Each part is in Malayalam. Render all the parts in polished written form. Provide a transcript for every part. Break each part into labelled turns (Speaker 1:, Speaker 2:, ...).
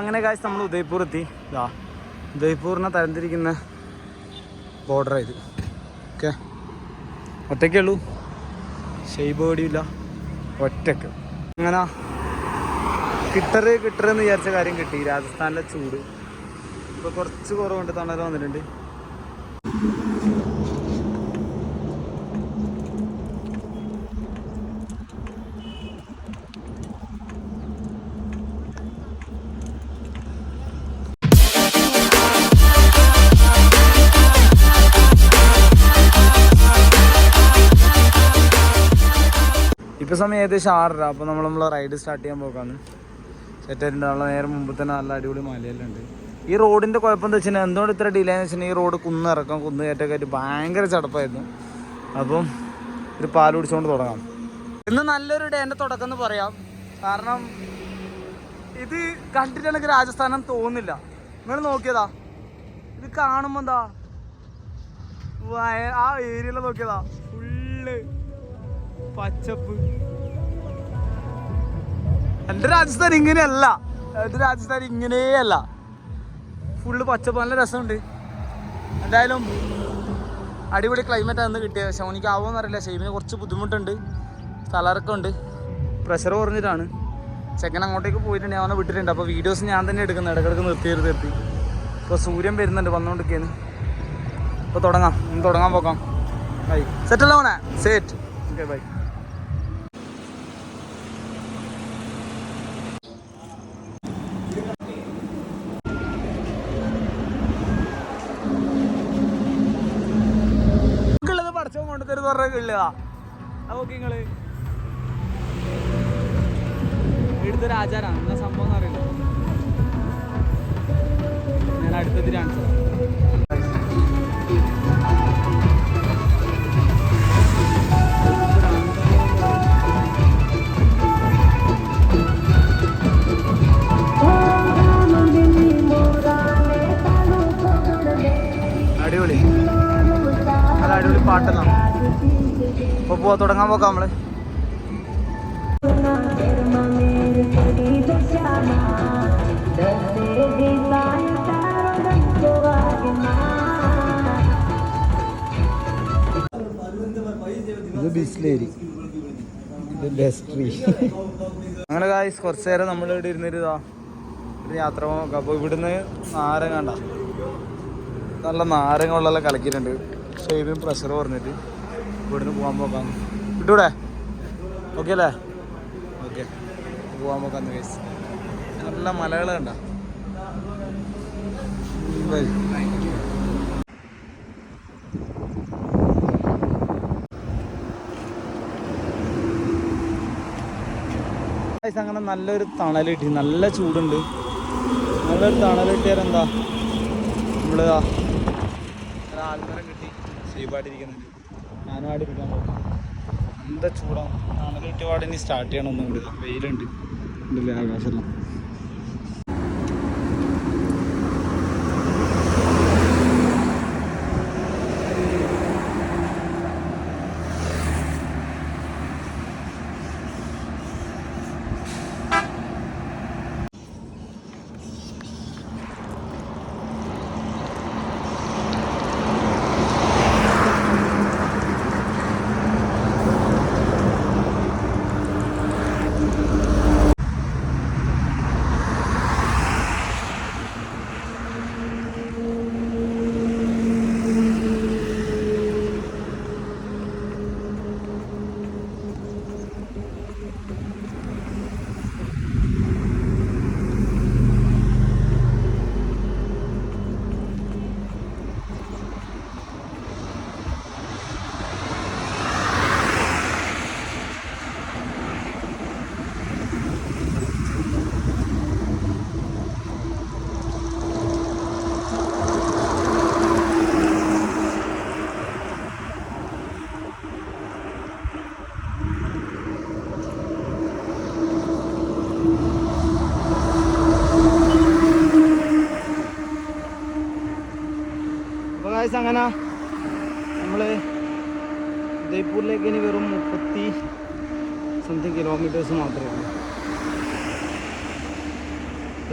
Speaker 1: അങ്ങനെ കാശ് നമ്മൾ ഉദയ്പൂർ എത്തി. ഉദയ്പൂരിനെ തരംതിരിക്കുന്ന ബോർഡർ ഇത്. ഓക്കെ, ഒറ്റയ്ക്കേ ഉള്ളൂ, ഷെയ്ബോടിയില്ല, ഒറ്റയ്ക്ക്. അങ്ങനെ കിട്ടറെന്ന് വിചാരിച്ച കാര്യം കിട്ടി. രാജസ്ഥാനിലെ ചൂട് ഇപ്പോൾ കുറച്ച് കുറവുണ്ട്, തണൽ വന്നിട്ടുണ്ട്. ഇപ്പോൾ സമയം ഏകദേശം 6:30. അപ്പോൾ നമ്മളെ റൈഡ് സ്റ്റാർട്ട് ചെയ്യാൻ പോകാമെന്ന് സെറ്റായിട്ടുണ്ടാവുള്ള. നേരെ മുമ്പ് തന്നെ നല്ല അടിപൊളി മലയെല്ലാം ഉണ്ട്. ഈ റോഡിൻ്റെ കുഴപ്പം എന്താ വെച്ചാൽ, എന്തുകൊണ്ട് ഇത്ര ഡിലേ എന്ന് വെച്ചാൽ ഈ റോഡ് കുന്നിറക്കം കയറ്റൊക്കെ ആയിട്ട് ഭയങ്കര ചടപ്പായിരുന്നു. അപ്പം ഒരു പാൽ കുടിച്ചുകൊണ്ട് തുടങ്ങാം. ഇന്ന് നല്ലൊരു ഡേൻ്റെ തുടക്കം എന്ന് പറയാം. കാരണം ഇത് കണ്ടിട്ട് എനിക്ക് രാജസ്ഥാനം തോന്നുന്നില്ല. നിങ്ങൾ നോക്കിയതാ, ഇത് കാണുമ്പോൾ എന്താ ആ ഏരിയയിൽ നോക്കിയതാ ഫുള്ള് പച്ചപ്പ്. എൻ്റെ രാജസ്ഥാൻ ഇങ്ങനെയല്ല, എൻ്റെ രാജസ്ഥാൻ ഇങ്ങനെയല്ല, ഫുള്ള് പച്ചപ്പ്. നല്ല രസമുണ്ട്. എന്തായാലും അടിപൊളി ക്ലൈമറ്റ് ആണ് കിട്ടിയത്. പക്ഷെ എനിക്ക് ആവുമെന്നറിയില്ല, ഷെയ്മിന് കുറച്ച് ബുദ്ധിമുട്ടുണ്ട്, തലറക്കമുണ്ട്, പ്രഷർ കുറഞ്ഞിട്ടാണ്. ചെക്കൻ അങ്ങോട്ടേക്ക് പോയിട്ടുണ്ട്, അവനെ വിട്ടിട്ടുണ്ട്. അപ്പോൾ വീഡിയോസ് ഞാൻ തന്നെ എടുക്കുന്നത്, ഇടയ്ക്കിടയ്ക്ക് നിർത്തി. ഇപ്പോൾ സൂര്യൻ വരുന്നുണ്ട്, വന്നുകൊണ്ടിരിക്കുകയാണ്. ഇപ്പോൾ തുടങ്ങാൻ പോകാം. ബൈ. സെറ്റല്ലേ മോനെ? സെറ്റ്. Okay, by. കൊണ്ടുതരുന്ന പറഞ്ഞ കിള്ളതാ. നോക്കി നിങ്ങള് എടുത്തൊരു ആചാരാണ്. എന്താ സംഭവം എന്ന് അറിയില്ല. ഞാൻ അടുത്തത് കാണിച്ചത്. അടിപൊളി, നല്ല അടിപൊളി പാട്ടെല്ലാം. അപ്പോൾ തുടങ്ങാൻ പോക്കാം നമ്മള്. ഇത് ബിസ്ലേരി, ഇത് ബെസ്ട്രി. അങ്ങനെ ഗായ്സ് കുറച്ച് നേരം നമ്മളിവിടെ ഇരുന്നൊരു യാത്ര നോക്കാം. അപ്പോൾ ഇവിടുന്ന് നാരങ്ങ കണ്ട, നല്ല നാരങ്ങ വെള്ളമെല്ലാം കലക്കിയിട്ടുണ്ട്. ഷെയ്ബിന് പ്രഷർ കുറഞ്ഞിട്ട് ഇവിടുന്ന് പോകാൻ പോക്കാം. കിട്ടൂടെ? ഓക്കെ അല്ലേ? ഓക്കെ, പോകാൻ പോക്കാന്ന് കേസ്. നല്ല മലകൾ കണ്ട. അങ്ങനെ നല്ലൊരു തണൽ കിട്ടി, നല്ല ചൂടുണ്ട്. നല്ലൊരു തണൽ കിട്ടിയാൽ എന്താ, നമ്മൾ ആൽമരം കിട്ടി ഷെയ്ബായിട്ടിരിക്കുന്നുണ്ട്. ഞാനും ആടി ഇരിക്കാൻ പോകും. എന്താ ചൂടാണ്. തണൽ കിട്ടിയ പാടെ ഇനി സ്റ്റാർട്ട് ചെയ്യണം. ഒന്നും കൂടി വെയിലുണ്ട്, ഉണ്ടല്ലേ ആകാശമെല്ലാം. അങ്ങനെ നമ്മൾ ഉദയ്പൂരിലേക്ക് ഇനി വെറും 30 സംതിങ് കിലോമീറ്റേഴ്സ് മാത്രമേ ഉള്ളൂ.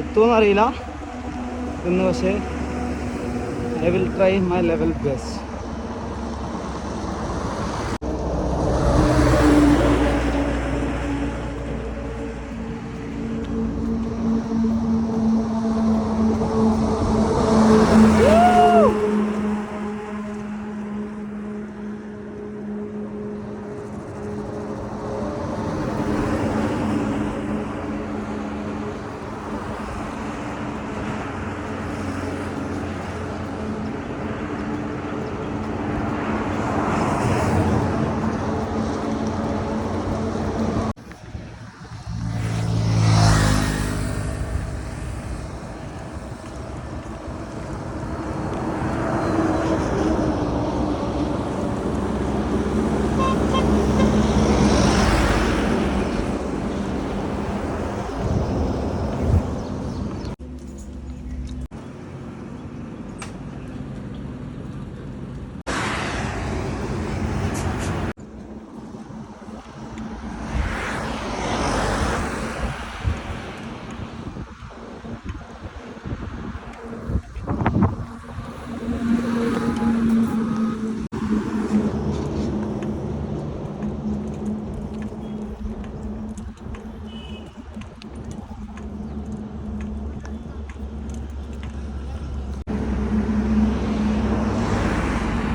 Speaker 1: എത്തുമെന്ന് അറിയില്ല ഇന്ന്, പക്ഷേ I will try my level best.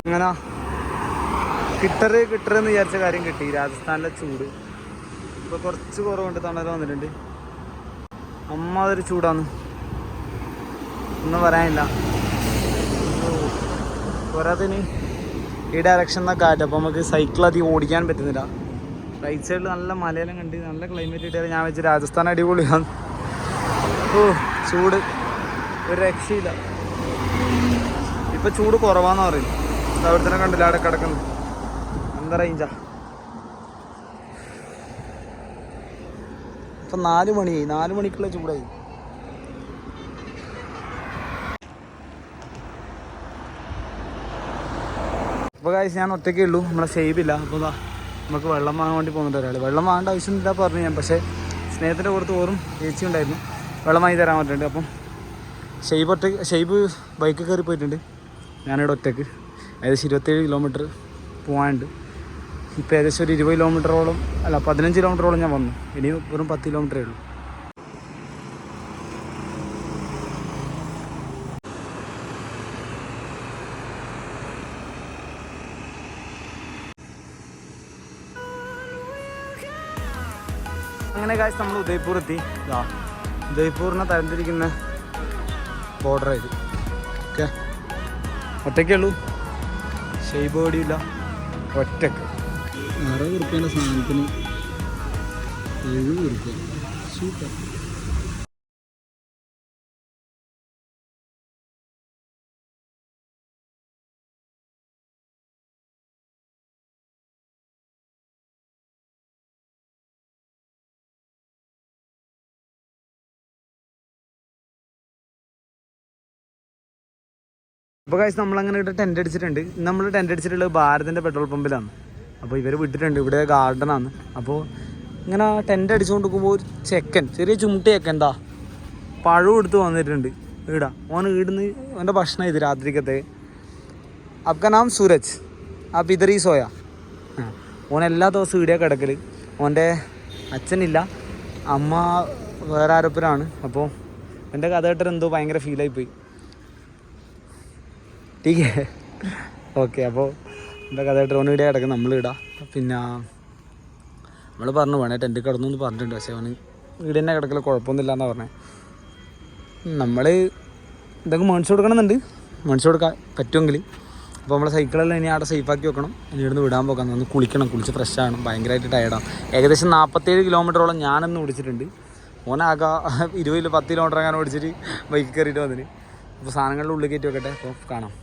Speaker 1: അങ്ങനെ കിട്ടറെന്ന് വിചാരിച്ച കാര്യം കിട്ടി. രാജസ്ഥാനിലെ ചൂട് ഇപ്പോൾ കുറച്ച് കുറവുണ്ട്, തണൽ വന്നിട്ടുണ്ട്. അതൊരു ചൂടാണ്, ഒന്നും പറയാനില്ല. പോരാത്തതിന് ഈ ഡയറക്ഷൻ എന്നൊക്കെ കാറ്റ്, അപ്പോൾ നമുക്ക് സൈക്കിൾ അധികം ഓടിക്കാൻ പറ്റുന്നില്ല. റൈറ്റ് സൈഡിൽ നല്ല മലയെല്ലാം കണ്ട് നല്ല ക്ലൈമറ്റ് കിട്ടിയാൽ ഞാൻ വെച്ച് രാജസ്ഥാൻ അടിപൊളിയാണ്. ചൂട് ഒരു രക്ഷയില്ല. ഇപ്പം ചൂട് കുറവാന്ന് പറയും. അവിടെ തന്നെ കണ്ടില്ല, അവിടെ കിടക്കുന്നു. എന്താ റേഞ്ചാ. ഇപ്പം 4 മണിയായി, 4 മണിക്കുള്ള ചൂടായി. അപ്പോൾ കാഴ്ച ഞാൻ ഒറ്റയ്ക്കേ ഉള്ളൂ, നമ്മളെ ഷെയ്ബില്ല. അപ്പോൾ നമുക്ക് വെള്ളം വാങ്ങാൻ വേണ്ടി പോകുന്നുണ്ട് ഒരാൾ. വെള്ളം വാങ്ങേണ്ട ആവശ്യമൊന്നുമില്ല പറഞ്ഞു ഞാൻ, പക്ഷേ സ്നേഹത്തിൻ്റെ പുറത്ത് ഓറും ചേച്ചി ഉണ്ടായിരുന്നു, വെള്ളം വാങ്ങി തരാൻ പറ്റുന്നുണ്ട്. അപ്പം ഷെയ്ബ് ബൈക്ക് കയറി പോയിട്ടുണ്ട്. ഞാനിവിടെ ഒറ്റയ്ക്ക് ഏകദേശം 27 കിലോമീറ്റർ പോകാനുണ്ട്. ഇപ്പോൾ ഏകദേശം ഒരു 20 കിലോമീറ്ററോളം അല്ല 15 കിലോമീറ്ററോളം ഞാൻ വന്നു. ഇനി വെറും 10 കിലോമീറ്ററേ ഉള്ളൂ. അങ്ങനെ കാശ് നമ്മൾ ഉദയ്പൂർ എത്തി. ഉദയ്പൂരിനെ തരംതിരിക്കുന്ന ബോർഡറായത്. ഓക്കെ, ഒറ്റയ്ക്കേ ഉള്ളൂ, ഷെയ്ബ് ഓടിയില്ല, ഒറ്റക്ക്. 60 റുപ്യേൻ്റെ സാധനത്തിന് 70 റുപ്യ. സൂപ്പർ. അപ്പോൾ കാശ് നമ്മളങ്ങനെ ഇവിടെ ടെൻ്റ് അടിച്ചിട്ടുണ്ട്. നമ്മൾ ടെൻ്റ് അടിച്ചിട്ടുള്ളത് ഭാരതിൻ്റെ പെട്രോൾ പമ്പിലാണ്. അപ്പോൾ ഇവർ വിട്ടിട്ടുണ്ട്, ഇവിടെ ഗാർഡനാണ്. അപ്പോൾ ഇങ്ങനെ ടെൻ്റ് അടിച്ചുകൊണ്ട് നോക്കുമ്പോൾ ഒരു ചെക്കൻ, ചെറിയ ചുമട്ടി ചെക്കൻ, എന്താ പഴം എടുത്ത് വന്നിട്ടുണ്ട് ഈടാ. ഓൻ ഈടുന്ന് ഓൻ്റെ ഭക്ഷണം ഇത് രാത്രിക്കത്തെ. അപ്ക നാം സൂരജ്, ആ പിതറി സോയ. ഓൻ എല്ലാ ദിവസവും ഈടിയാ കിടക്കൽ. ഓൻ്റെ അച്ഛനില്ല, അമ്മ വേറെ ആരൊപ്പരാണ്. അപ്പോൾ എൻ്റെ കഥ കേട്ടത് എന്തോ ഭയങ്കര ഫീലായിപ്പോയി. ടീക്കേ ഓക്കെ. അപ്പോൾ എന്താ കഥ കേട്ട് ഓൻ ഇവിടെ കിടക്കും, നമ്മൾ ഇടാം. പിന്നെ നമ്മൾ പറഞ്ഞു വേണേ ടെൻറ്റ് കിടന്നു എന്ന് പറഞ്ഞിട്ടുണ്ട്, പക്ഷേ അവന് വീട് തന്നെ കിടക്കൽ കുഴപ്പമൊന്നുമില്ല എന്നാണ് പറഞ്ഞത്. നമ്മൾ എന്തെങ്കിലും മേടിച്ചു കൊടുക്കണമെന്നുണ്ട്, മേടിച്ചു കൊടുക്കാൻ പറ്റുമെങ്കിൽ. അപ്പോൾ നമ്മളെ സൈക്കിളെല്ലാം ഇനി അവിടെ സേഫാക്കി വെക്കണം. ഇനി ഇവിടുന്ന് വിടാൻ പോകാം, ഒന്ന് കുളിക്കണം, കുളിച്ച് ഫ്രഷ് ആകണം. ഭയങ്കരമായിട്ട് ടയർഡാണ്. ഏകദേശം 47 കിലോമീറ്ററോളം ഞാനൊന്ന് ഓടിച്ചിട്ടുണ്ട്. ഓനാകെ 10 കിലോമീറ്റർ അങ്ങനെ ഓടിച്ചിട്ട് ബൈക്ക് കയറിയിട്ട് വന്നിന്. അപ്പോൾ സാധനങ്ങളുടെ ഉള്ളിൽ കയറ്റി വെക്കട്ടെ, അപ്പോൾ കാണാം.